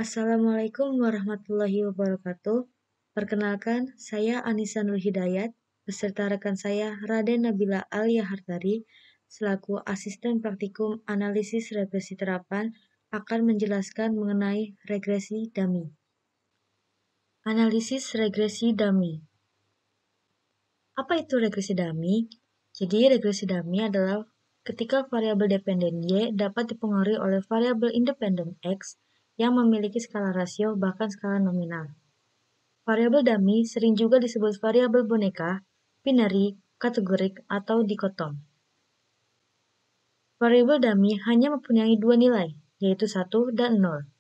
Assalamualaikum warahmatullahi wabarakatuh. Perkenalkan, saya Anissa Nur Hidayat, beserta rekan saya Raden Nabila Alia Hartari, selaku Asisten Praktikum Analisis Regresi Terapan, akan menjelaskan mengenai regresi dummy. Analisis regresi dummy. Apa itu regresi dummy? Jadi, regresi dummy adalah ketika variabel dependen Y dapat dipengaruhi oleh variabel independen X yang memiliki skala rasio bahkan skala nominal. Variabel dummy sering juga disebut variabel boneka, binary, kategorik, atau dikotom. Variabel dummy hanya mempunyai dua nilai, yaitu 1 dan 0.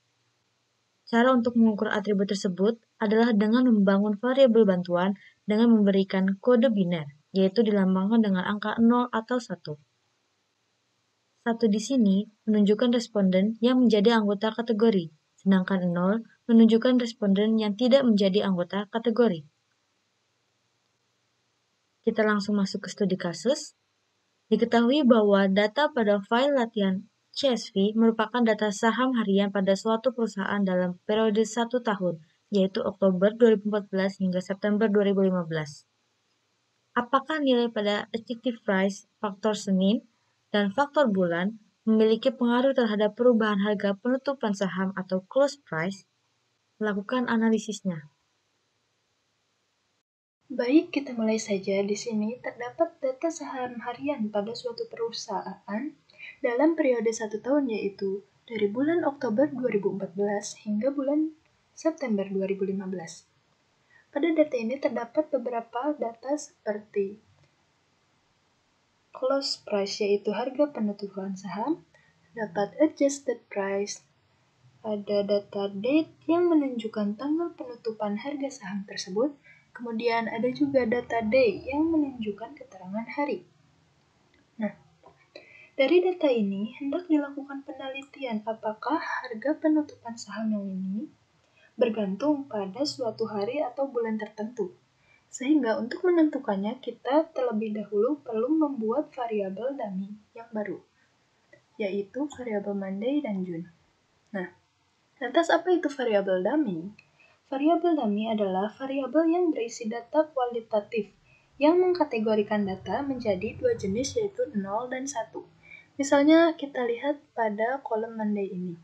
Cara untuk mengukur atribut tersebut adalah dengan membangun variabel bantuan dengan memberikan kode biner, yaitu dilambangkan dengan angka 0 atau 1. 1 di sini menunjukkan responden yang menjadi anggota kategori, sedangkan 0 menunjukkan responden yang tidak menjadi anggota kategori. Kita langsung masuk ke studi kasus. Diketahui bahwa data pada file latihan CSV merupakan data saham harian pada suatu perusahaan dalam periode 1 tahun, yaitu Oktober 2014 hingga September 2015. Apakah nilai pada effective price, faktor Senin, dan faktor bulan memiliki pengaruh terhadap perubahan harga penutupan saham atau close price? Lakukan analisisnya. Baik, kita mulai saja. Di sini terdapat data saham harian pada suatu perusahaan dalam periode 1 tahun, yaitu dari bulan Oktober 2014 hingga bulan September 2015. Pada data ini terdapat beberapa data seperti close price, yaitu harga penutupan saham, dapat adjusted price, ada data date yang menunjukkan tanggal penutupan harga saham tersebut, kemudian ada juga data day yang menunjukkan keterangan hari. Nah, dari data ini hendak dilakukan penelitian apakah harga penutupan saham yang ini bergantung pada suatu hari atau bulan tertentu. Sehingga untuk menentukannya kita terlebih dahulu perlu membuat variabel dummy yang baru, yaitu variabel Monday dan June. Nah, lantas apa itu variabel dummy? Variabel dummy adalah variabel yang berisi data kualitatif yang mengkategorikan data menjadi dua jenis, yaitu 0 dan 1. Misalnya kita lihat pada kolom Monday ini.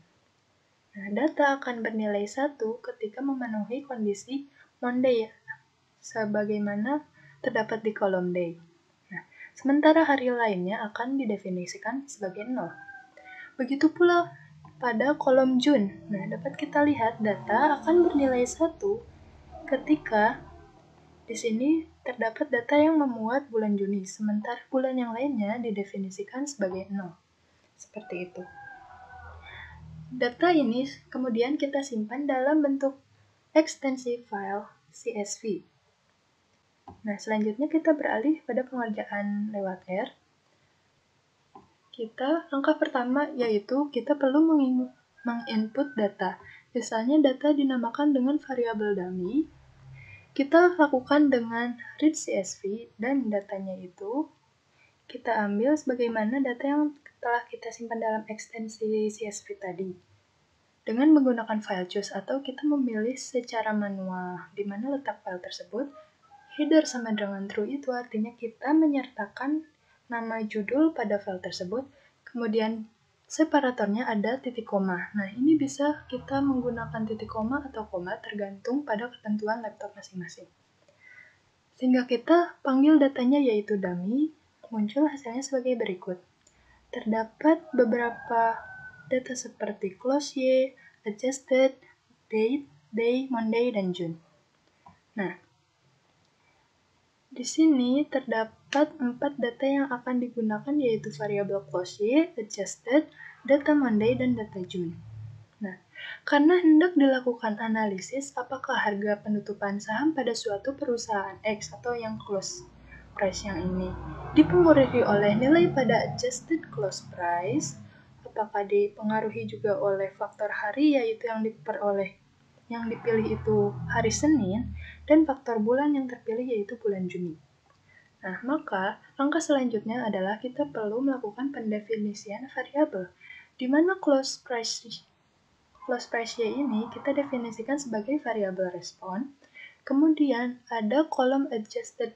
Nah, data akan bernilai 1 ketika memenuhi kondisi Monday sebagaimana terdapat di kolom day. Nah, sementara hari lainnya akan didefinisikan sebagai 0. Begitu pula pada kolom June. Nah, dapat kita lihat data akan bernilai 1 ketika di sini terdapat data yang memuat bulan Juni, sementara bulan yang lainnya didefinisikan sebagai 0. Seperti itu. Data ini kemudian kita simpan dalam bentuk ekstensi file CSV. Nah, selanjutnya kita beralih pada pengerjaan lewat R. Langkah pertama yaitu kita perlu menginput data. Misalnya data dinamakan dengan variabel dummy. Kita lakukan dengan read CSV dan datanya itu kita ambil sebagaimana data yang telah kita simpan dalam ekstensi CSV tadi. Dengan menggunakan file choose atau kita memilih secara manual di mana letak file tersebut, header sama dengan true itu artinya kita menyertakan nama judul pada file tersebut, kemudian separatornya ada titik koma. Nah, ini bisa kita menggunakan titik koma atau koma tergantung pada ketentuan laptop masing-masing. Sehingga kita panggil datanya yaitu dummy, muncul hasilnya sebagai berikut. Terdapat beberapa data seperti close Y, adjusted, date, day, Monday, dan June. Nah, di sini terdapat 4 data yang akan digunakan, yaitu variabel close Y, adjusted, data Monday, dan data June. Nah, karena hendak dilakukan analisis apakah harga penutupan saham pada suatu perusahaan X atau yang close price yang ini dipengaruhi oleh nilai pada adjusted close price, apakah dipengaruhi juga oleh faktor hari, yaitu yang dipilih itu hari Senin, dan faktor bulan yang terpilih yaitu bulan Juni. Nah, maka langkah selanjutnya adalah kita perlu melakukan pendefinisian variabel, di mana close price loss price Y ini kita definisikan sebagai variabel respon. Kemudian ada kolom adjusted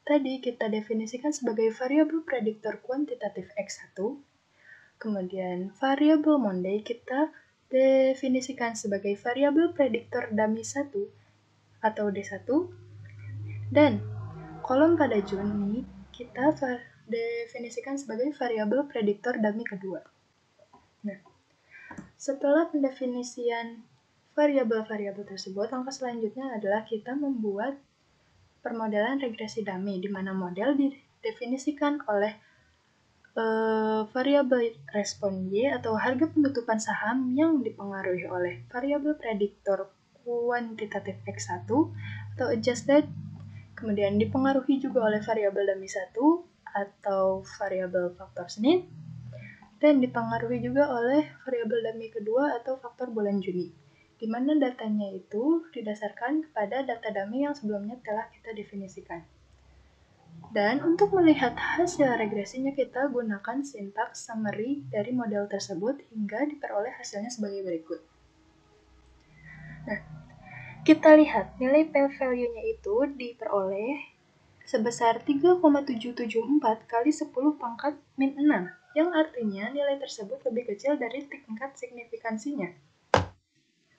tadi kita definisikan sebagai variabel prediktor kuantitatif X1. Kemudian variabel Monday kita definisikan sebagai variabel prediktor dummy 1 atau D1. Dan kolom pada Juni kita definisikan sebagai variabel prediktor dummy kedua. Nah, setelah pendefinisian variabel-variabel tersebut, langkah selanjutnya adalah kita membuat permodelan regresi dummy, di mana model didefinisikan oleh variabel respon Y atau harga penutupan saham yang dipengaruhi oleh variabel prediktor kuantitatif X1 atau adjusted, kemudian dipengaruhi juga oleh variabel dummy 1 atau variabel faktor Senin, dan dipengaruhi juga oleh variabel dummy kedua atau faktor bulan Juni, di mana datanya itu didasarkan kepada data dummy yang sebelumnya telah kita definisikan. Dan untuk melihat hasil regresinya kita gunakan sintaks summary dari model tersebut hingga diperoleh hasilnya sebagai berikut. Nah, kita lihat nilai p-value-nya itu diperoleh sebesar 3,774 kali 10 pangkat min 6, yang artinya nilai tersebut lebih kecil dari tingkat signifikansinya.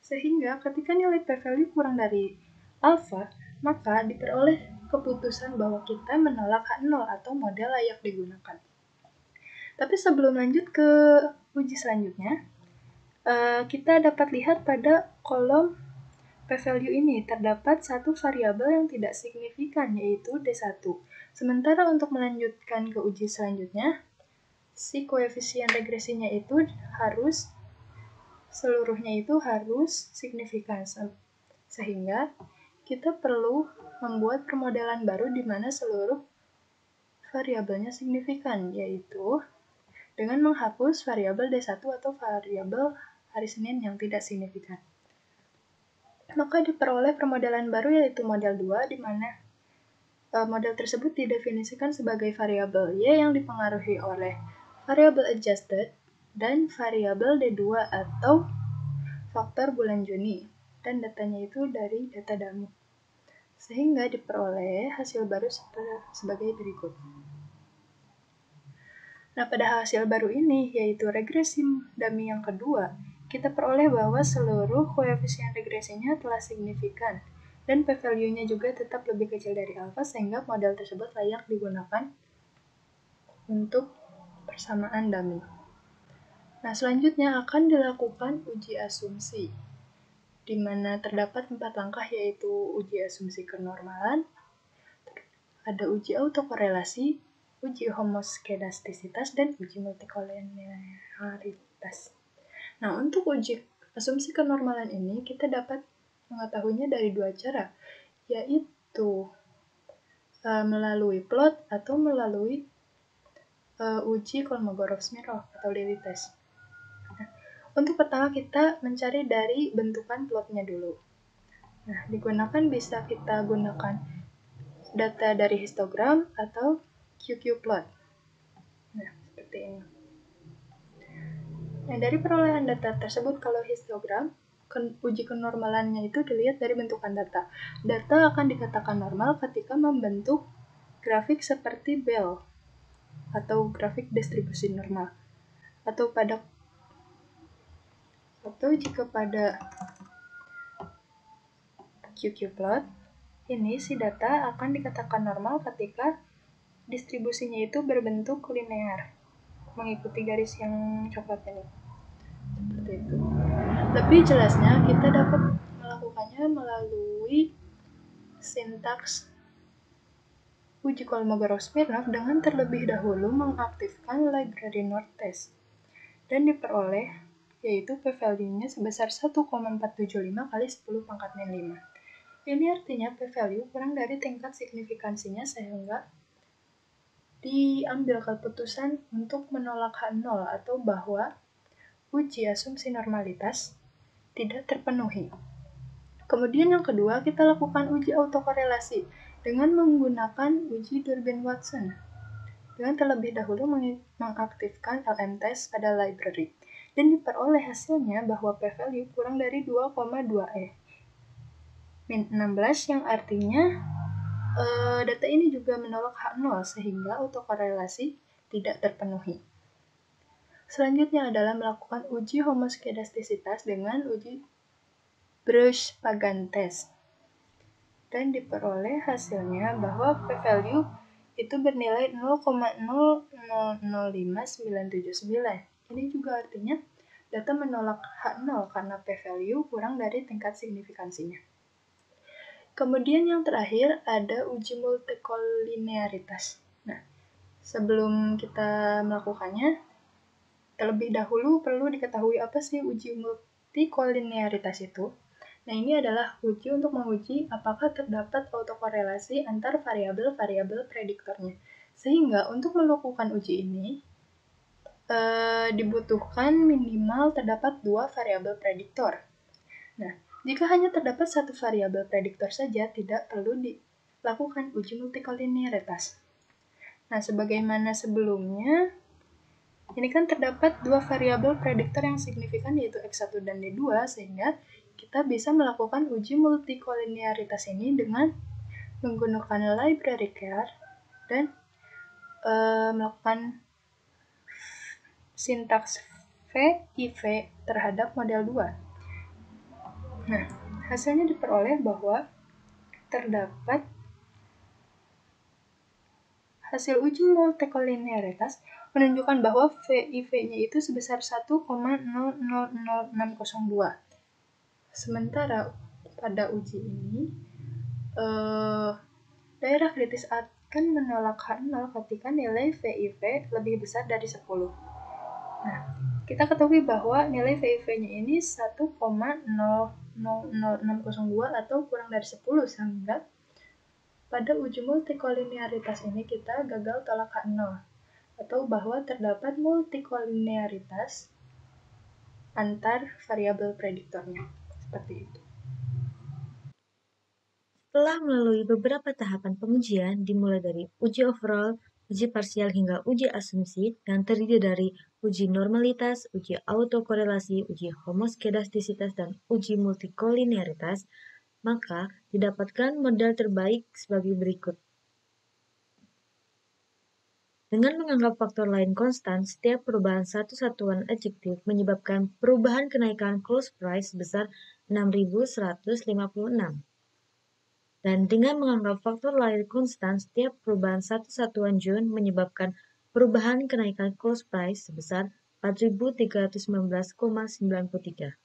Sehingga ketika nilai p-value kurang dari alfa, maka diperoleh keputusan bahwa kita menolak H0 atau model layak digunakan. Tapi sebelum lanjut ke uji selanjutnya, kita dapat lihat pada kolom p-value ini terdapat satu variabel yang tidak signifikan, yaitu D1. Sementara untuk melanjutkan ke uji selanjutnya, si koefisien regresinya itu seluruhnya itu harus signifikan. Sehingga kita perlu membuat permodelan baru di mana seluruh variabelnya signifikan, yaitu dengan menghapus variabel D1 atau variabel hari Senin yang tidak signifikan. Maka diperoleh permodelan baru yaitu model 2, di mana model tersebut didefinisikan sebagai variabel Y yang dipengaruhi oleh variabel adjusted dan variabel D2 atau faktor bulan Juni, dan datanya itu dari data dummy. Sehingga diperoleh hasil baru sebagai berikut. Nah, pada hasil baru ini, yaitu regresi dummy yang kedua, kita peroleh bahwa seluruh koefisien regresinya telah signifikan, dan p-value-nya juga tetap lebih kecil dari alfa, sehingga model tersebut layak digunakan untuk persamaan dummy. Nah, selanjutnya akan dilakukan uji asumsi, di mana terdapat 4 langkah, yaitu uji asumsi kenormalan, ada uji autokorelasi, uji homoskedastisitas, dan uji multikolinearitas. Nah, untuk uji asumsi kenormalan ini kita dapat mengetahuinya dari dua cara, yaitu melalui plot atau melalui uji Kolmogorov-Smirnov atau Daly test. Nah, untuk pertama kita mencari dari bentukan plotnya dulu. Nah, bisa kita gunakan data dari histogram atau QQ plot. Nah, seperti ini. Nah, dari perolehan data tersebut, kalau histogram, uji kenormalannya itu dilihat dari bentukan data. Data akan dikatakan normal ketika membentuk grafik seperti bell atau grafik distribusi normal. Atau jika pada QQ plot, ini si data akan dikatakan normal ketika distribusinya itu berbentuk linear, mengikuti garis yang coklat ini. Seperti itu. Lebih jelasnya, kita dapat melakukannya melalui sintaks uji Kolmogorov-Smirnov dengan terlebih dahulu mengaktifkan library North test, dan diperoleh yaitu p-value-nya sebesar 1,475 kali 10 pangkat min 5. Ini artinya p-value kurang dari tingkat signifikansinya, sehingga diambil keputusan untuk menolak H0 atau bahwa uji asumsi normalitas tidak terpenuhi. Kemudian yang kedua, kita lakukan uji autokorelasi dengan menggunakan uji Durbin-Watson, dengan terlebih dahulu mengaktifkan LM test pada library. dan diperoleh hasilnya bahwa p-value kurang dari 2,2e. Min 16 yang artinya data ini juga menolak H0 sehingga autokorelasi tidak terpenuhi. Selanjutnya adalah melakukan uji homoskedastisitas dengan uji Bruch-Pagan test. Dan diperoleh hasilnya bahwa p-value itu bernilai 0,000599. Ini juga artinya data menolak H0 karena p-value kurang dari tingkat signifikansinya. Kemudian yang terakhir ada uji multikolinearitas. Nah, sebelum kita melakukannya, terlebih dahulu perlu diketahui apa sih uji multikolinearitas itu. Nah, ini adalah uji untuk menguji apakah terdapat autokorelasi antar variabel-variabel prediktornya. Sehingga untuk melakukan uji ini, dibutuhkan minimal terdapat 2 variabel prediktor. Nah, jika hanya terdapat satu variabel prediktor saja, tidak perlu dilakukan uji multikolinearitas. Nah, sebagaimana sebelumnya, ini kan terdapat 2 variabel prediktor yang signifikan yaitu X1 dan D2, sehingga kita bisa melakukan uji multikolinearitas ini dengan menggunakan library care dan melakukan sintaks V-IV terhadap model 2. Nah, hasilnya diperoleh bahwa terdapat hasil uji multikolinearitas menunjukkan bahwa VIV-nya itu sebesar 1,000602. Sementara pada uji ini, daerah kritis akan menolak H0 ketika nilai VIV lebih besar dari 10. Nah, kita ketahui bahwa nilai VIV-nya ini 1,00602 atau kurang dari 10, sehingga pada uji multikolinearitas ini kita gagal tolak H0, atau bahwa terdapat multikolinearitas antar variabel prediktornya. Seperti itu. Setelah melalui beberapa tahapan pengujian, dimulai dari uji overall, uji parsial hingga uji asumsi, yang terdiri dari uji normalitas, uji autokorelasi, uji homoskedastisitas, dan uji multikolinearitas, maka didapatkan model terbaik sebagai berikut. Dengan menganggap faktor lain konstan, setiap perubahan satu satuan adjektif menyebabkan perubahan kenaikan close price sebesar 6.156. Dan dengan menganggap faktor lain konstan, setiap perubahan satu satuan Joule menyebabkan perubahan kenaikan close price sebesar 4.319,93.